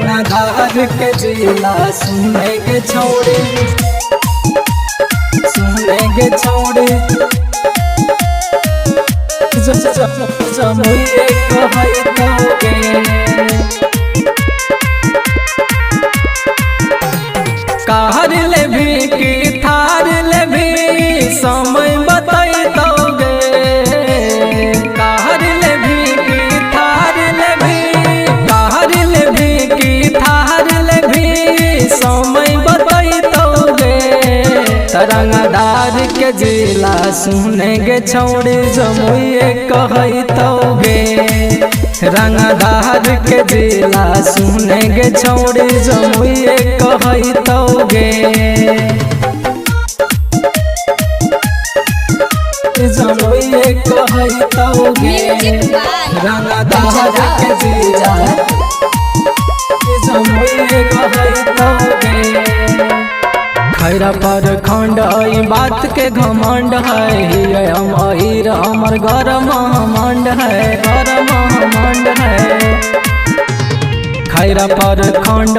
रंगदार के जिला सुनेंगे छोड़े जमुई कहैतोगे कार ले भी कि थार ले भी समय बतैतोगे कार ले भी कि थार ले भी कार ले भी कि थार ले भी समय बतैतोगे रंगदार के जिला सुनेंगे छोड़े जमुई कहैतोगे रंगदार के जिला सुनेंगे छोड़े जमुई कहैतोगे जमुई कहैतोगे रंगदार के जिला जमुई कहैतोगे खैरा पर खंड बात के घमंड है हम अहिर हमर घर महमंड है खैरा पर खंड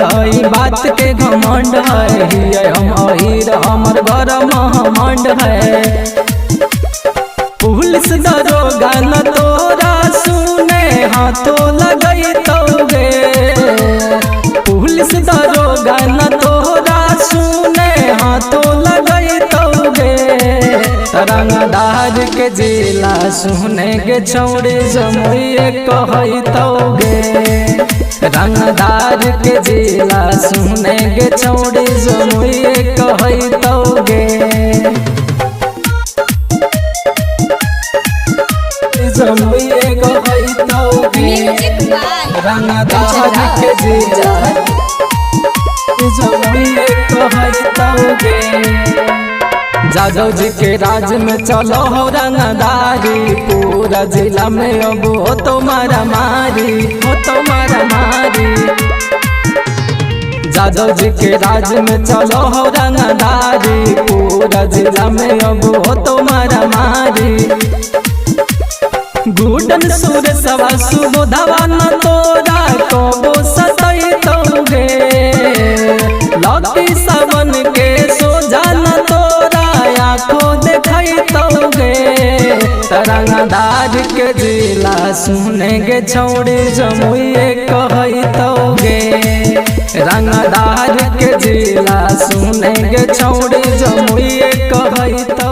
बात के घमंड है हम अहिर हमर घर महमंड है पुलिस दरोगा न तोरा सुने हाथों लगैतोगे पुलिस दरोगा न तोरा सुने हाथों लगैतोगे रंगदार के जिला सुनेंगे छोड़े जमुई कहैतोगे रंगदार के जिला सुनेंगे छोड़े जमुई कहैतोगे जमुई कहैतोगे रंगदार के जिला जमुई कहैतोगे जादव जी के राज में चलो हो रंगदारी पूरा जिला में अब हो तुम्हारा मारी जादव जी के राज में चलो हो रंगदारी पूरा जिला में अब हो तुम्हारा मारी गुडन सुर सवा सुबोधवा न तोरा कबो सतैतोगे लकी सावन के सोझा न तोरा आँखों देखैतोगे रंगदार के जिला सुनेंगे छोड़े जमुई कहैतोगे रंगदार के जिला सुनेंगे छोड़े जमुई कहैतोगे।